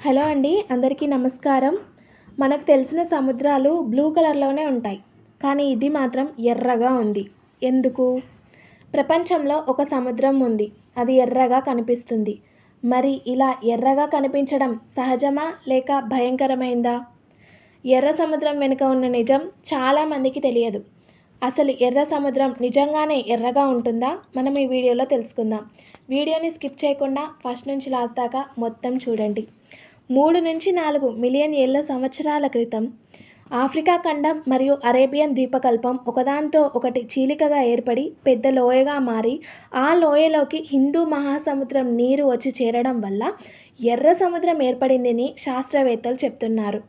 Hello అండి, అందరికీ నమస్కారం. మనకు తెలిసిన సముద్రాలు బ్లూ కలర్లోనే ఉంటాయి, కానీ ఇది మాత్రం ఎర్రగా ఉంది. ఎందుకు? ప్రపంచంలో ఒక సముద్రం ఉంది, అది ఎర్రగా కనిపిస్తుంది. మరి ఇలా ఎర్రగా కనిపించడం సహజమా లేక భయంకరమైందా? ఎర్ర సముద్రం వెనుక ఉన్న నిజం చాలామందికి తెలియదు. అసలు ఎర్ర సముద్రం నిజంగానే ఎర్రగా ఉంటుందా? మనం ఈ వీడియోలో తెలుసుకుందాం. వీడియోని స్కిప్ చేయకుండా ఫస్ట్ నుంచి లాస్ట్ దాకా మొత్తం చూడండి. 3 నుంచి 4 మిలియన్ ఏళ్ల సంవత్సరాల క్రితం ఆఫ్రికా ఖండం మరియు అరేబియన్ ద్వీపకల్పం ఒకదాంతో ఒకటి చీలికగా ఏర్పడి పెద్ద లోయగా మారి ఆ లోయలోకి హిందూ మహాసముద్రం నీరు వచ్చి చేరడం వల్ల ఎర్ర సముద్రం ఏర్పడిందని శాస్త్రవేత్తలు చెప్తున్నారు.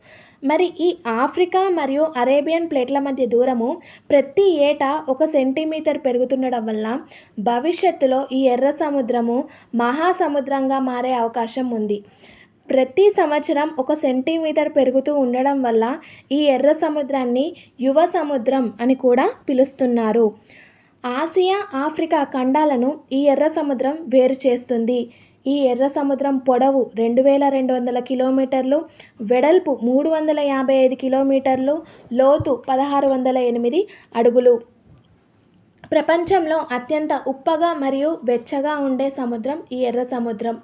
మరి ఈ ఆఫ్రికా మరియు అరేబియన్ ప్లేట్ల మధ్య దూరము ప్రతి ఏటా 1 సెంటీమీటర్ పెరుగుతుండడం వల్ల భవిష్యత్తులో ఈ ఎర్ర సముద్రము మహాసముద్రంగా మారే అవకాశం ఉంది. ప్రతి సంవత్సరం 1 సెంటీమీటర్ పెరుగుతూ ఉండడం వల్ల ఈ ఎర్ర సముద్రాన్ని యువ సముద్రం అని కూడా పిలుస్తున్నారు. ఆసియా, ఆఫ్రికా ఖండాలను ఈ ఎర్ర సముద్రం వేరు చేస్తుంది. ఈ ఎర్ర సముద్రం పొడవు 2200 కిలోమీటర్లు, వెడల్పు 355 కిలోమీటర్లు, లోతు 1608 అడుగులు. ప్రపంచంలో అత్యంత ఉప్పగా మరియు వెచ్చగా ఉండే సముద్రం ఈ ఎర్ర సముద్రం.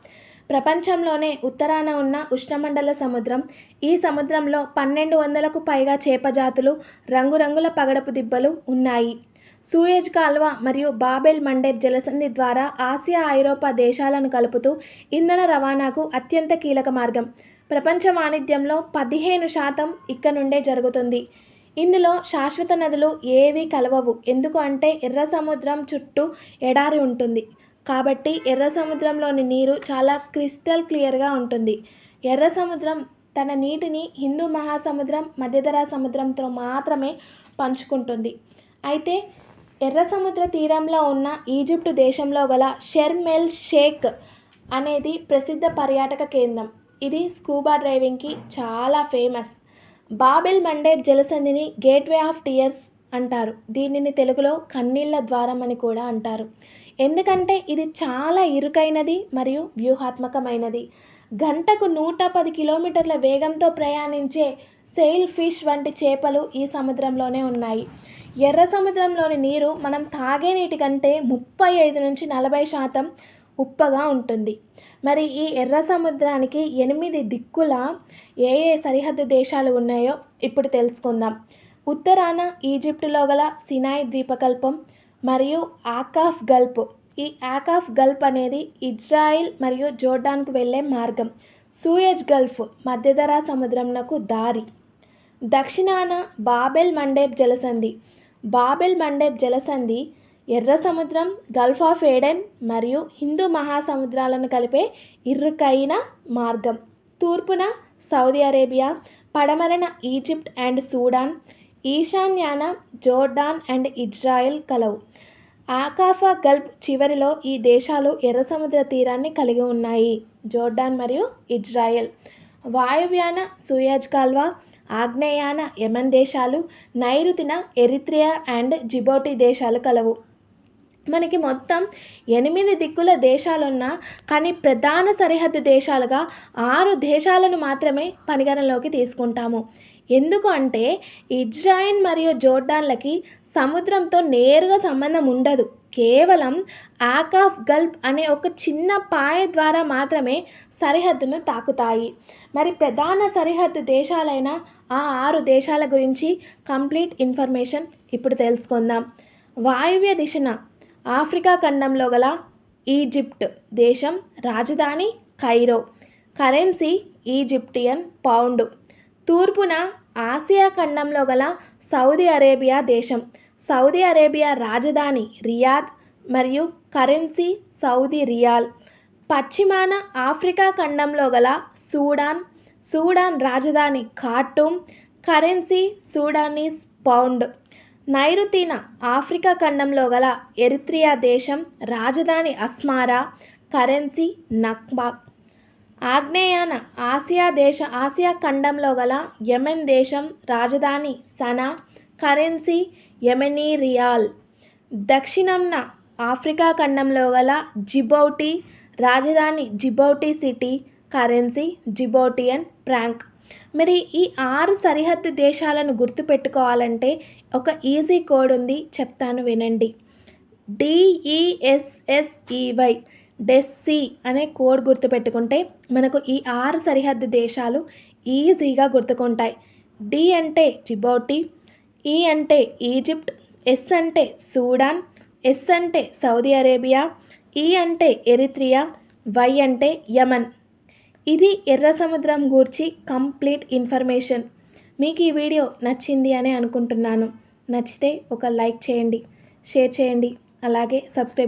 ప్రపంచంలోనే ఉత్తరాన ఉన్న ఉష్ణమండల సముద్రం. ఈ సముద్రంలో 1200కు పైగా చేపజాతులు, రంగురంగుల పగడపు దిబ్బలు ఉన్నాయి. సూయజ్ కాల్వ మరియు బాబెల్ మండేబ్ జలసంధి ద్వారా ఆసియా, ఐరోపా దేశాలను కలుపుతూ ఇంధన రవాణాకు అత్యంత కీలక మార్గం. ప్రపంచ వాణిజ్యంలో 15% ఇక్కడ నుండే జరుగుతుంది. ఇందులో శాశ్వత నదులు ఏవీ కలవవు. ఎందుకు అంటే ఎర్ర సముద్రం చుట్టూ ఎడారి ఉంటుంది కాబట్టి ఎర్ర సముద్రంలోని నీరు చాలా క్రిస్టల్ క్లియర్గా ఉంటుంది. ఎర్ర సముద్రం తన నీటిని హిందూ మహాసముద్రం, మధ్యధరా సముద్రంతో మాత్రమే పంచుకుంటుంది. అయితే ఎర్ర సముద్ర తీరంలో ఉన్న ఈజిప్టు దేశంలో గల షర్మ్ ఎల్ షేక్ అనేది ప్రసిద్ధ పర్యాటక కేంద్రం. ఇది స్కూబా డ్రైవింగ్కి చాలా ఫేమస్. బాబెల్ మండేబ్ జలసంధిని గేట్వే ఆఫ్ టీయర్స్ అంటారు. దీనిని తెలుగులో కన్నీళ్ల ద్వారం అని కూడా అంటారు. ఎందుకంటే ఇది చాలా ఇరుకైనది మరియు వ్యూహాత్మకమైనది. గంటకు 110 కిలోమీటర్ల వేగంతో ప్రయాణించే సెయిల్ ఫిష్ వంటి చేపలు ఈ సముద్రంలోనే ఉన్నాయి. ఎర్ర సముద్రంలోని నీరు మనం తాగే నీటి కంటే 35-40% ఉప్పగా ఉంటుంది. మరి ఈ ఎర్ర సముద్రానికి 8 దిక్కుల ఏ సరిహద్దు దేశాలు ఉన్నాయో ఇప్పుడు తెలుసుకుందాం. ఉత్తరాన ఈజిప్టులో గల సినాయ్ ద్వీపకల్పం మరియు ఆకాఫ్ గల్ఫ్. ఈ ఆకాఫ్ గల్ఫ్ అనేది ఇజ్రాయిల్ మరియు జోర్డాన్కు వెళ్ళే మార్గం. సూయజ్ గల్ఫ్ మధ్యధరా సముద్రంకు దారి. దక్షిణాన బాబెల్ మండేబ్ జలసంధి. బాబెల్ మండేబ్ జలసంధి ఎర్ర సముద్రం, గల్ఫ్ ఆఫ్ ఏడెన్ మరియు హిందూ మహాసముద్రాలను కలిపే ఇరుకైన మార్గం. తూర్పున సౌదీ అరేబియా, పడమరన ఈజిప్ట్ అండ్ సూడాన్, ఈశాన్యాన జోర్డాన్ అండ్ ఇజ్రాయెల్ కలవు. ఆకాఫా గల్ఫ్ చివరిలో ఈ దేశాలు ఎర్ర సముద్ర తీరాన్ని కలిగి ఉన్నాయి, జోర్డాన్ మరియు ఇజ్రాయెల్. వాయువ్యాన సూయజ్ కాల్వ, ఆగ్నేయాన యెమెన్ దేశాలు, నైరుతిన ఎరిత్రియా అండ్ జిబౌటి దేశాలు కలవు. మనకి మొత్తం 8 దిక్కుల దేశాలున్నా కానీ ప్రధాన సరిహద్దు దేశాలుగా 6 దేశాలను మాత్రమే పరిగణలోకి తీసుకుంటాము. ఎందుకు అంటే ఇజ్రాయిల్ మరియు జోర్డాన్లకి సముద్రంతో నేరుగా సంబంధం ఉండదు. కేవలం ఆకాఫ్ గల్ఫ్ అనే ఒక చిన్న పాయ ద్వారా మాత్రమే సరిహద్దును తాకుతాయి. మరి ప్రధాన సరిహద్దు దేశాలైన ఆ 6 దేశాల గురించి కంప్లీట్ ఇన్ఫర్మేషన్ ఇప్పుడు తెలుసుకుందాం. వాయువ్య దిశన ఆఫ్రికా ఖండంలో గల ఈజిప్ట్ దేశం, రాజధాని కైరో, కరెన్సీ ఈజిప్టియన్ పౌండ్. తూర్పున ఆసియా ఖండంలో గల సౌదీ అరేబియా దేశం, సౌదీ అరేబియా రాజధాని రియాద్ మరియు కరెన్సీ సౌదీ రియాల్. పశ్చిమాన ఆఫ్రికా ఖండంలో గల సూడాన్, సూడాన్ రాజధాని ఖార్టూమ్, కరెన్సీ సూడానీస్ పౌండ్. నైరుతిన ఆఫ్రికా ఖండంలో గల ఎరిత్రియా దేశం, రాజధాని అస్మారా, కరెన్సీ నక్బా. ఆగ్నేయాన ఆసియా ఖండంలో గల యెమెన్ దేశం, రాజధాని సనా, కరెన్సీ యెమెనీ రియాల్. దక్షిణంన ఆఫ్రికా ఖండంలో గల జిబౌటి, రాజధాని Djibouti City, currency, Djibouti and franc. మరి ఈ 6 సరిహద్దు దేశాలను గుర్తుపెట్టుకోవాలంటే ఒక ఈజీ కోడ్ ఉంది, చెప్తాను వినండి. DESSEY, డెస్సీ అనే కోడ్ గుర్తుపెట్టుకుంటే మనకు ఈ 6 సరిహద్దు దేశాలు ఈజీగా గుర్తుకుంటాయి. డి అంటే జిబౌటి, ఈ అంటే ఈజిప్ట్, ఎస్ అంటే సూడాన్, ఎస్ అంటే సౌదీ అరేబియా, ఈ అంటే ఎరిత్రియా, వై అంటే యమన్. ఇది ఎర్ర సముద్రం గూర్చి కంప్లీట్ ఇన్ఫర్మేషన్. మీకు ఈ వీడియో నచ్చింది అని అనుకుంటున్నాను. నచ్చితే ఒక లైక్ చేయండి, షేర్ చేయండి, అలాగే సబ్స్క్రైబ్